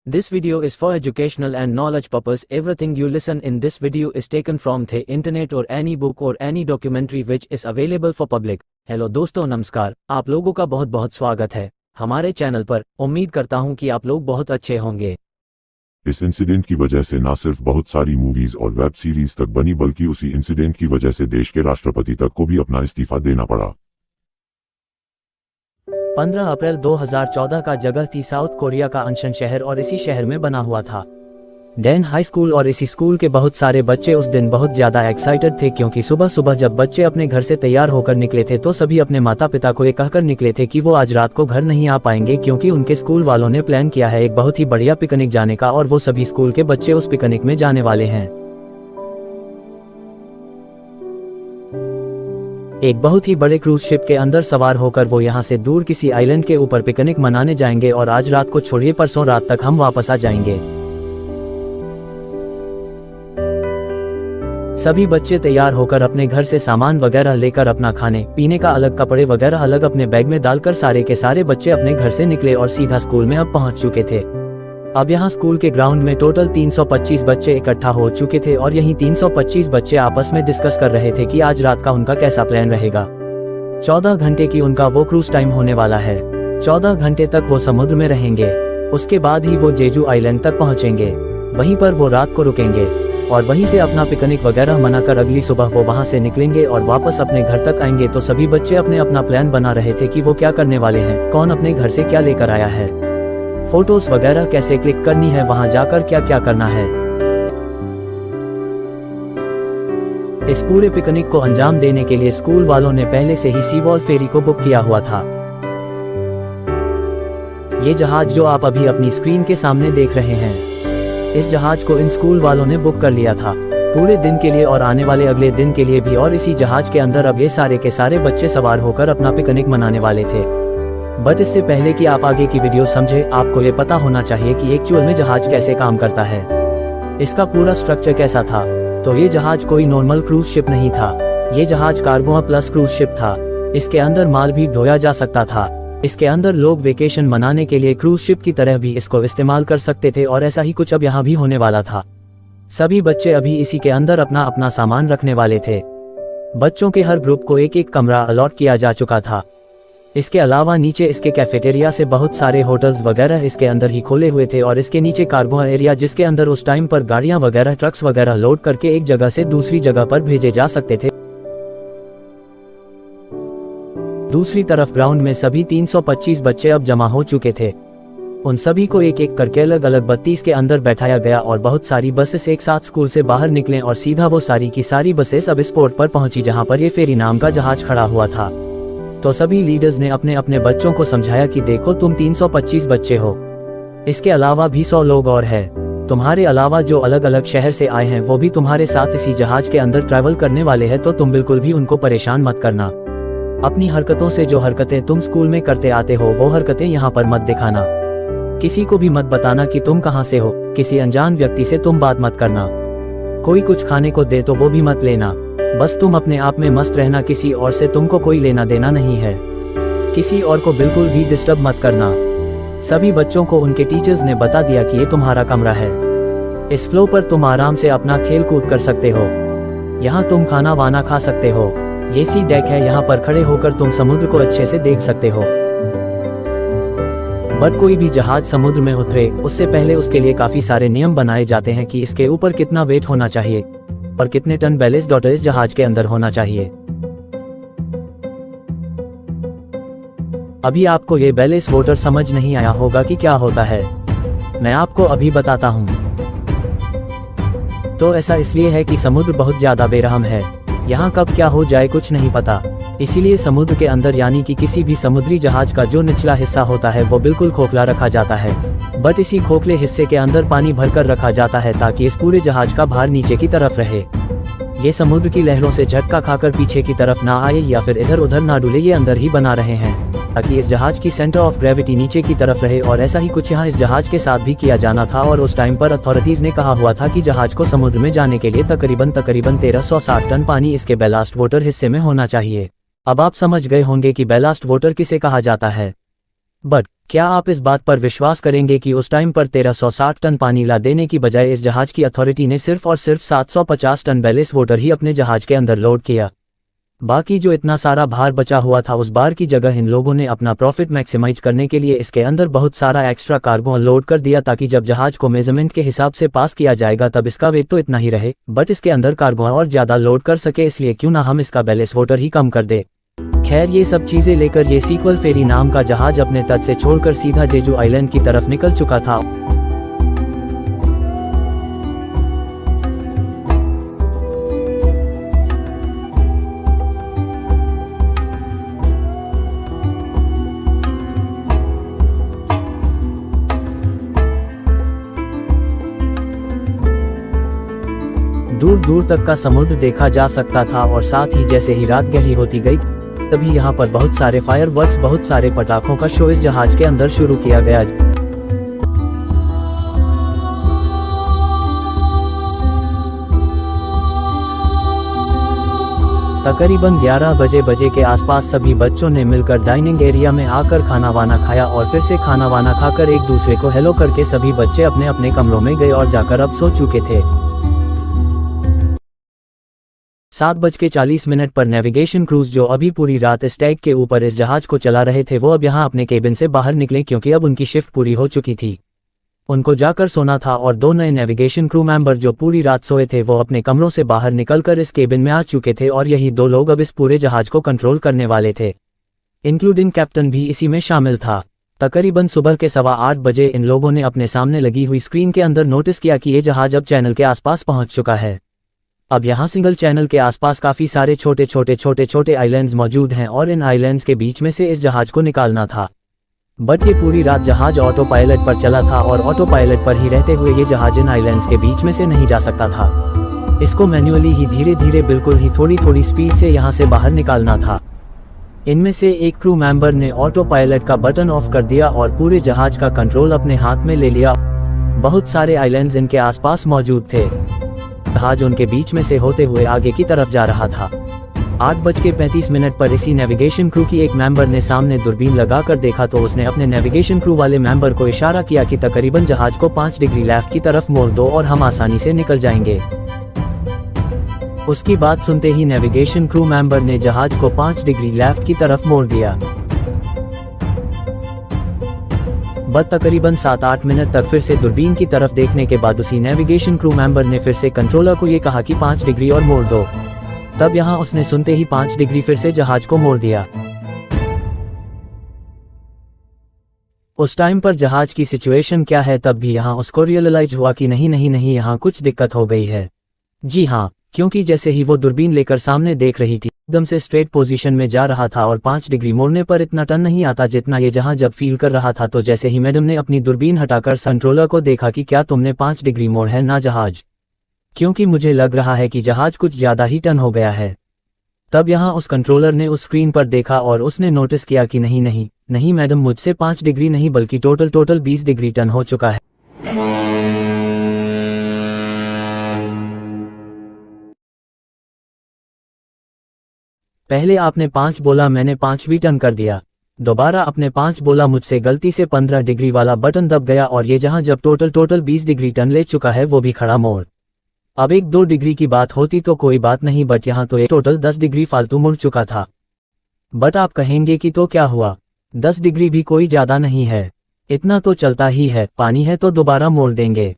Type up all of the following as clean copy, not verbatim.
This video is for educational and knowledge purpose. Everything you listen in this video is taken from the internet or any book or any documentary which is available for public. Hello दोस्तों, नमस्कार। आप लोगों का बहुत बहुत स्वागत है हमारे चैनल पर। उम्मीद करता हूं कि आप लोग बहुत अच्छे होंगे। इस इंसिडेंट की वजह से न सिर्फ बहुत सारी मूवीज और वेब सीरीज तक बनी, बल्कि उसी इंसिडेंट की वजह से देश के राष्ट्रपति तक को भी अपना इस्तीफा देना पड़ा। 15 अप्रैल 2014 का जगह थी साउथ कोरिया का अनशन शहर और इसी शहर में बना हुआ था डैन हाई स्कूल। और इसी स्कूल के बहुत सारे बच्चे उस दिन बहुत ज्यादा एक्साइटेड थे, क्योंकि सुबह सुबह जब बच्चे अपने घर से तैयार होकर निकले थे तो सभी अपने माता पिता को ये कहकर निकले थे कि वो आज रात को घर नहीं आ पाएंगे, क्योंकि उनके स्कूल वालों ने प्लान किया है एक बहुत ही बढ़िया पिकनिक जाने का, और वो सभी स्कूल के बच्चे उस पिकनिक में जाने वाले हैं। एक बहुत ही बड़े क्रूज शिप के अंदर सवार होकर वो यहाँ से दूर किसी आइलैंड के ऊपर पिकनिक मनाने जाएंगे, और आज रात को छोड़िए परसों रात तक हम वापस आ जाएंगे। सभी बच्चे तैयार होकर अपने घर से सामान वगैरह लेकर अपना खाने पीने का अलग, कपड़े वगैरह अलग अपने बैग में डालकर सारे के सारे बच्चे अपने घर से निकले और सीधा स्कूल में अब पहुंच चुके थे। अब यहाँ स्कूल के ग्राउंड में टोटल 325 बच्चे इकट्ठा हो चुके थे, और यही 325 बच्चे आपस में डिस्कस कर रहे थे कि आज रात का उनका कैसा प्लान रहेगा। 14 घंटे की उनका वो क्रूज टाइम होने वाला है। 14 घंटे तक वो समुद्र में रहेंगे, उसके बाद ही वो जेजू आइलैंड तक पहुँचेंगे। वहीं पर वो रात को रुकेंगे और वहीं से अपना पिकनिक वगैरह मनाकर अगली सुबह वो वहां से निकलेंगे और वापस अपने घर तक आएंगे। तो सभी बच्चे अपने अपना प्लान बना रहे थे कि वो क्या करने वाले हैं, कौन अपने घर से क्या लेकर आया है, फोटोज वगैरह कैसे क्लिक करनी है, वहां जाकर क्या क्या करना है। इस पूरे पिकनिक को अंजाम देने के लिए स्कूल वालों ने पहले से ही सी वॉल फेरी को बुक किया हुआ था। ये जहाज जो आप अभी अपनी स्क्रीन के सामने देख रहे हैं, इस जहाज को इन स्कूल वालों ने बुक कर लिया था पूरे दिन के लिए और आने वाले अगले दिन के लिए भी। और इसी जहाज के अंदर अब ये सारे के सारे बच्चे सवार होकर अपना पिकनिक मनाने वाले थे। बट इससे पहले कि आप आगे की वीडियो समझे, आपको ये पता होना चाहिए कि एक्चुअल में जहाज कैसे काम करता है, इसका पूरा स्ट्रक्चर कैसा था। तो ये जहाज कोई नॉर्मल क्रूज शिप नहीं था, ये जहाज कार्गो प्लस क्रूज शिप था। इसके अंदर माल भी ढोया जा सकता था, इसके अंदर लोग वेकेशन मनाने के लिए क्रूज शिप की तरह भी इसको इस्तेमाल कर सकते थे, और ऐसा ही कुछ अब यहाँ भी होने वाला था। सभी बच्चे अभी इसी के अंदर अपना अपना सामान रखने वाले थे। बच्चों के हर ग्रुप को एक एक कमरा अलॉट किया जा चुका था। इसके अलावा नीचे इसके कैफेटेरिया से बहुत सारे होटल्स वगैरह इसके अंदर ही खोले हुए थे, और इसके नीचे कार्गो एरिया जिसके अंदर उस टाइम पर गाड़ियां वगैरह ट्रक्स वगैरह लोड करके एक जगह से दूसरी जगह पर भेजे जा सकते थे। दूसरी तरफ ग्राउंड में सभी 325 बच्चे अब जमा हो चुके थे। उन सभी को एक एक करके अलग अलग 32 के अंदर बैठाया गया, और बहुत सारी बसेस एक साथ स्कूल से बाहर निकले और सीधा वो सारी की सारी बसेस अब स्पॉट पर पहुंची जहां पर ये फेरी नाम का जहाज खड़ा हुआ था। तो सभी लीडर्स ने अपने अपने बच्चों को समझाया कि देखो तुम 325 बच्चे हो, इसके अलावा भी 100 लोग और है, तुम्हारे अलावा जो अलग अलग शहर से आए हैं वो भी तुम्हारे साथ इसी जहाज के अंदर ट्रैवल करने वाले हैं। तो तुम बिल्कुल भी उनको परेशान मत करना। अपनी हरकतों से जो हरकतें तुम स्कूल में करते आते हो वो हरकतें यहाँ पर मत दिखाना। किसी को भी मत बताना कि तुम कहाँ से हो, किसी अनजान व्यक्ति से तुम बात मत करना। कोई कुछ खाने को दे तो वो भी मत लेना। बस तुम अपने आप में मस्त रहना, किसी और से तुमको कोई लेना देना नहीं है। किसी और को बिल्कुल भी डिस्टर्ब मत करना। सभी बच्चों को उनके टीचर्स ने बता दिया कि ये तुम्हारा कमरा है, इस फ्लो पर तुम आराम से अपना खेल कूद कर सकते हो, यहाँ तुम खाना वाना खा सकते हो। ये सी डेक है, यहाँ पर खड़े होकर तुम समुद्र को अच्छे से देख सकते हो। बट कोई भी जहाज समुद्र में उतरे उससे पहले उसके लिए काफी सारे नियम बनाए जाते हैं कि इसके ऊपर कितना वेट होना चाहिए और कितने टन बैलेस्ट वाटर इस जहाज के अंदर होना चाहिए। अभी आपको ये बैलेस्ट वाटर समझ नहीं आया होगा कि क्या होता है, मैं आपको अभी बताता हूँ। तो ऐसा इसलिए है कि समुद्र बहुत ज्यादा बेरहम है, यहाँ कब क्या हो जाए कुछ नहीं पता। इसीलिए समुद्र के अंदर यानी कि किसी भी समुद्री जहाज का जो निचला हिस्सा होता है वो बिल्कुल खोखला रखा जाता है। बट इसी खोखले हिस्से के अंदर पानी भरकर रखा जाता है ताकि इस पूरे जहाज का भार नीचे की तरफ रहे। ये समुद्र की लहरों से झटका खाकर पीछे की तरफ ना आए या फिर इधर उधर ना डुले, ये अंदर ही बना रहे हैं ताकि इस जहाज की सेंटर ऑफ ग्रेविटी नीचे की तरफ रहे। और ऐसा ही कुछ यहाँ इस जहाज के साथ भी किया जाना था, और उस टाइम पर अथॉरिटीज ने कहा हुआ था कि जहाज को समुद्र में जाने के लिए तकरीबन 1360 टन पानी इसके बैलास्ट वाटर हिस्से में होना चाहिए। अब आप समझ गए होंगे कि बैलास्ट वाटर किसे कहा जाता है। बट क्या आप इस बात पर विश्वास करेंगे कि उस टाइम पर 1360 टन पानी ला देने की बजाय इस जहाज की अथॉरिटी ने सिर्फ और सिर्फ 750 टन बैलेस्ट वाटर ही अपने जहाज के अंदर लोड किया। बाकी जो इतना सारा भार बचा हुआ था उस बार की जगह इन लोगों ने अपना प्रॉफिट मैक्सिमाइज करने के लिए इसके अंदर बहुत सारा एक्स्ट्रा कार्गो लोड कर दिया, ताकि जब जहाज को मेजरमेंट के हिसाब से पास किया जाएगा तब इसका वेट तो इतना ही रहे बट इसके अंदर कार्गो और ज़्यादा लोड कर सके, इसलिए क्यों ना हम इसका बैलेस्ट वाटर ही कम कर दे। खैर ये सब चीजें लेकर ये सीक्वल फेरी नाम का जहाज अपने तट से छोड़कर सीधा जेजू आइलैंड की तरफ निकल चुका था। दूर दूर तक का समुद्र देखा जा सकता था और साथ ही जैसे ही रात गहरी होती गई तभी यहाँ पर बहुत सारे फायरवर्क्स, बहुत सारे पटाखों का शो इस जहाज के अंदर शुरू किया गया। तकरीबन 11 बजे के आसपास सभी बच्चों ने मिलकर डाइनिंग एरिया में आकर खाना वाना खाया और फिर से खाना वाना खाकर एक दूसरे को हेलो करके सभी बच्चे अपने अपने कमरों में गए और जाकर अब सो चुके थे। 7:40 पर नेविगेशन क्रूज जो अभी पूरी रात इस टैग के ऊपर इस जहाज को चला रहे थे वो अब यहाँ अपने केबिन से बाहर निकले, क्योंकि अब उनकी शिफ्ट पूरी हो चुकी थी। उनको जाकर सोना था और 2 नए नेविगेशन क्रू मेंबर जो पूरी रात सोए थे वो अपने कमरों से बाहर निकलकर इस केबिन में आ चुके थे और यही 2 लोग अब इस पूरे जहाज को कंट्रोल करने वाले थे, इंक्लूडिंग कैप्टन भी इसी में शामिल था। तकरीबन सुबह के 8:15 बजे इन लोगों ने अपने सामने लगी हुई स्क्रीन के अंदर नोटिस किया कि ये जहाज अब चैनल के आसपास पहुंच चुका है। अब यहाँ सिंगल चैनल के आसपास काफ़ी सारे छोटे आइलैंड्स मौजूद हैं और इन आइलैंड्स के बीच में से इस जहाज को निकालना था। बट ये पूरी रात जहाज ऑटो पायलट पर चला था और ऑटो पायलट पर ही रहते हुए ये जहाज इन आइलैंड्स के बीच में से नहीं जा सकता था। इसको मैन्युअली ही धीरे धीरे बिल्कुल ही थोड़ी स्पीड से यहाँ से बाहर निकालना था। इनमें से एक क्रू मेंबर ने ऑटो पायलट का बटन ऑफ कर दिया और पूरे जहाज का कंट्रोल अपने हाथ में ले लिया। बहुत सारे आइलैंड्स इनके आसपास मौजूद थे। जहाज उनके बीच में से होते हुए आगे की तरफ जा रहा था। 8:35 पर इसी नेविगेशन क्रू की एक मेंबर ने सामने दूरबीन लगाकर देखा तो उसने अपने नेविगेशन क्रू वाले मेंबर को इशारा किया कि तकरीबन जहाज को 5 डिग्री लेफ्ट की तरफ मोड़ दो और हम आसानी से निकल जाएंगे। उसकी बात सुनते ही नेविगेशन क्रू मेंबर ने जहाज को 5 डिग्री लेफ्ट की तरफ मोड़ दिया। बस तकरीबन 7-8 मिनट तक फिर से दूरबीन की तरफ देखने के बाद उसी नेविगेशन क्रू मेंबर ने फिर से कंट्रोलर को ये कहा कि 5 डिग्री और मोड़ दो। तब यहाँ उसने सुनते ही 5 डिग्री फिर से जहाज को मोड़ दिया। उस टाइम पर जहाज की सिचुएशन क्या है तब भी यहाँ उसको रियलाइज हुआ कि नहीं यहाँ कुछ दिक्कत हो गई है। जी हाँ, क्योंकि जैसे ही वो दूरबीन लेकर सामने देख रही थी एकदम से स्ट्रेट पोजीशन में जा रहा था और 5 डिग्री मोड़ने पर इतना टर्न नहीं आता जितना ये जहां जब फील कर रहा था। तो जैसे ही मैडम ने अपनी दूरबीन हटाकर कंट्रोलर को देखा कि क्या तुमने 5 डिग्री मोड़ है ना जहाज, क्योंकि मुझे लग रहा है कि जहाज कुछ ज्यादा ही टर्न हो गया है। तब यहाँ उस कंट्रोलर ने उस स्क्रीन पर देखा और उसने नोटिस किया कि नहीं मैडम, मुझसे 5 डिग्री नहीं बल्कि टोटल 20 डिग्री टर्न हो चुका है। पहले आपने 5 बोला, मैंने 5 भी टर्न कर दिया। दोबारा आपने 5 बोला, मुझसे गलती से 15 डिग्री वाला बटन दब गया और ये जहां जब टोटल 20 डिग्री टर्न ले चुका है वो भी खड़ा मोड़। अब 1-2 डिग्री की बात होती तो कोई बात नहीं, बट यहाँ तो ये टोटल 10 डिग्री फालतू मुड़ चुका था। बट आप कहेंगे कि तो क्या हुआ, 10 डिग्री भी कोई ज्यादा नहीं है, इतना तो चलता ही है, पानी है तो दोबारा मोड़ देंगे,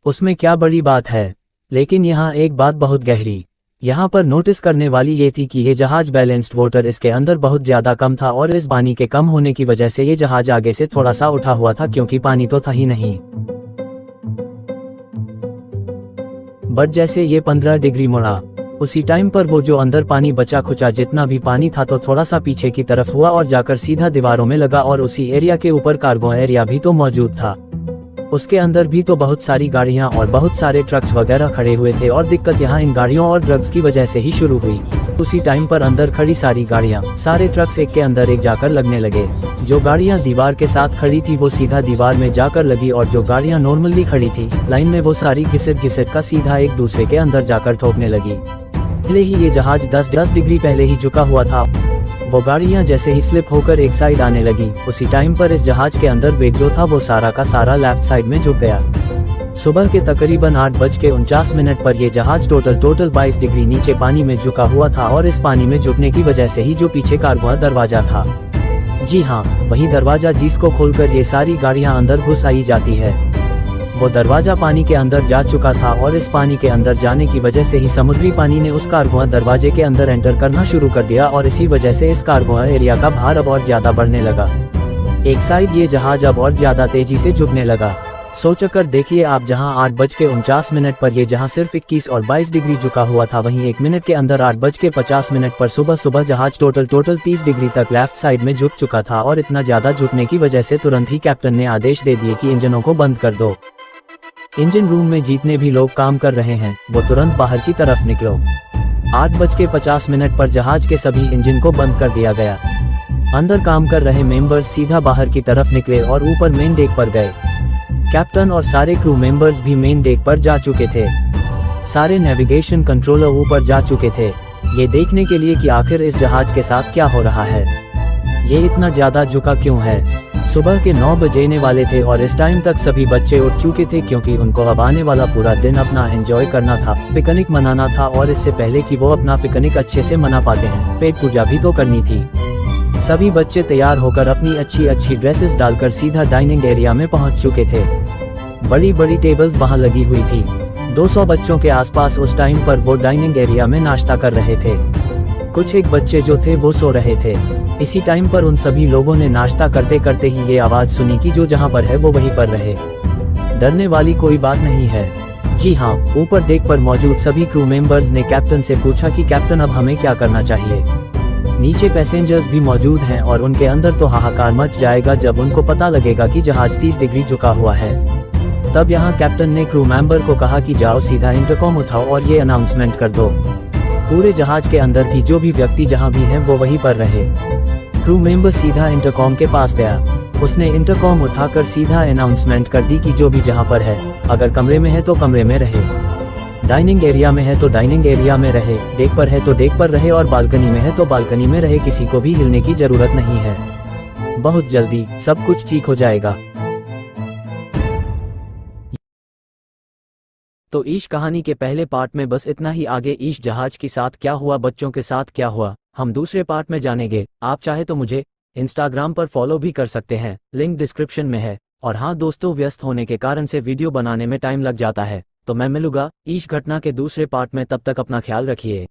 उसमें क्या बड़ी बात है। लेकिन यहाँ एक बात बहुत गहरी यहाँ पर नोटिस करने वाली ये थी कि ये जहाज बैलेंस्ड वाटर इसके अंदर बहुत ज्यादा कम था और इस पानी के कम होने की वजह से ये जहाज आगे से थोड़ा सा उठा हुआ था, क्योंकि पानी तो था ही नहीं। बट जैसे ये 15 डिग्री मुड़ा उसी टाइम पर वो जो अंदर पानी बचा खुचा जितना भी पानी था तो थोड़ा सा पीछे की तरफ हुआ और जाकर सीधा दीवारों में लगा और उसी एरिया के ऊपर कार्गो एरिया भी तो मौजूद था। उसके अंदर भी तो बहुत सारी गाड़ियां और बहुत सारे ट्रक्स वगैरह खड़े हुए थे और दिक्कत यहाँ इन गाड़ियों और ड्रग्स की वजह से ही शुरू हुई। उसी टाइम पर अंदर खड़ी सारी गाड़ियां, सारे ट्रक्स एक के अंदर एक जाकर लगने लगे। जो गाड़ियां दीवार के साथ खड़ी थी वो सीधा दीवार में जाकर लगी और जो गाड़ियां नॉर्मली खड़ी थी लाइन में वो सारी घिसट का सीधा एक दूसरे के अंदर जाकर ठोकने लगी। पहले ही ये जहाज 10 डिग्री पहले ही झुका हुआ था। वो गाड़ियां जैसे ही स्लिप होकर एक साइड आने लगी, उसी टाइम पर इस जहाज के अंदर वेग जो था वो सारा का सारा लेफ्ट साइड में झुक गया। सुबह के तकरीबन 8:49 पर यह जहाज टोटल 22 डिग्री नीचे पानी में झुका हुआ था और इस पानी में झुकने की वजह से ही जो पीछे कार्गो दरवाजा था, जी हाँ, वही दरवाजा जिसको खोलकर ये सारी गाड़ियां अंदर घुस आई जाती है, वो दरवाजा पानी के अंदर जा चुका था और इस पानी के अंदर जाने की वजह से ही समुद्री पानी ने उस कार्गो दरवाजे के अंदर एंटर करना शुरू कर दिया और इसी वजह से इस कार्गो एरिया का भार अब और ज्यादा बढ़ने लगा। एक साइड ये जहाज अब और ज्यादा तेजी से झुकने लगा। सोचकर देखिए आप, जहां 8:49 पर ये जहां सिर्फ 21 और 22 डिग्री झुका हुआ था, वहीं 1 मिनट के अंदर 8:50 पर सुबह जहाज टोटल 30 डिग्री तक लेफ्ट साइड में झुक चुका था और इतना ज्यादा झुकने की वजह से तुरंत ही कैप्टन ने आदेश दे दिए कि इंजनों को बंद कर दो। इंजन रूम में जितने भी लोग काम कर रहे हैं वो तुरंत बाहर की तरफ निकलो। 8:50 पर जहाज के सभी इंजन को बंद कर दिया गया। अंदर काम कर रहे मेंबर्स सीधा बाहर की तरफ निकले और ऊपर मेन डेक पर गए। कैप्टन और सारे क्रू मेंबर्स भी मेन डेक पर जा चुके थे। सारे नेविगेशन कंट्रोलर ऊपर जा चुके थे, ये देखने के लिए कि आखिर इस जहाज के साथ क्या हो रहा है, ये इतना ज्यादा झुका क्यों है। सुबह के 9 बजने वाले थे और इस टाइम तक सभी बच्चे उठ चुके थे, क्योंकि उनको अब आने वाला पूरा दिन अपना एंजॉय करना था, पिकनिक मनाना था और इससे पहले कि वो अपना पिकनिक अच्छे से मना पाते हैं, पेट पूजा भी तो करनी थी। सभी बच्चे तैयार होकर अपनी अच्छी ड्रेसेस डालकर सीधा डाइनिंग एरिया में पहुंच चुके थे। बड़ी बड़ी टेबल्स वहां लगी हुई थी। 200 बच्चों के आसपास उस टाइम पर वो डाइनिंग एरिया में नाश्ता कर रहे थे। कुछ एक बच्चे जो थे वो सो रहे थे। इसी टाइम पर उन सभी लोगों ने नाश्ता करते करते ही ये आवाज सुनी कि जो जहां पर है वो वहीं पर रहे। डरने वाली कोई बात नहीं है। जी हाँ, ऊपर डेक पर मौजूद सभी क्रू मेंबर्स ने कैप्टन से पूछा कि कैप्टन अब हमें क्या करना चाहिए। नीचे पैसेंजर्स भी मौजूद हैं और उनके अंदर तो हाहाकार मच जाएगा जब उनको पता लगेगा कि जहाज 30 डिग्री झुका हुआ है। तब यहाँ कैप्टन ने क्रू मेंबर को कहा कि जाओ सीधा इंटरकॉम उठाओ और ये अनाउंसमेंट कर दो, पूरे जहाज के अंदर की जो भी व्यक्ति जहाँ भी हैं वो वहीं पर रहे। क्रू मेंबर सीधा इंटरकॉम के पास गया। उसने इंटरकॉम उठाकर सीधा अनाउंसमेंट कर दी कि जो भी जहाँ पर है, अगर कमरे में है तो कमरे में रहे, डाइनिंग एरिया में है तो डाइनिंग एरिया में रहे, डेक पर है तो डेक पर रहे और बालकनी में है तो बालकनी में रहे, किसी को भी हिलने की जरूरत नहीं है। बहुत जल्दी सब कुछ ठीक हो जाएगा। तो ईश कहानी के पहले पार्ट में बस इतना ही। आगे ईश जहाज के साथ क्या हुआ, बच्चों के साथ क्या हुआ, हम दूसरे पार्ट में जानेंगे। आप चाहे तो मुझे इंस्टाग्राम पर फॉलो भी कर सकते हैं, लिंक डिस्क्रिप्शन में है। और हाँ दोस्तों, व्यस्त होने के कारण से वीडियो बनाने में टाइम लग जाता है, तो मैं मिलूंगा ईश घटना के दूसरे पार्ट में। तब तक अपना ख्याल रखिए।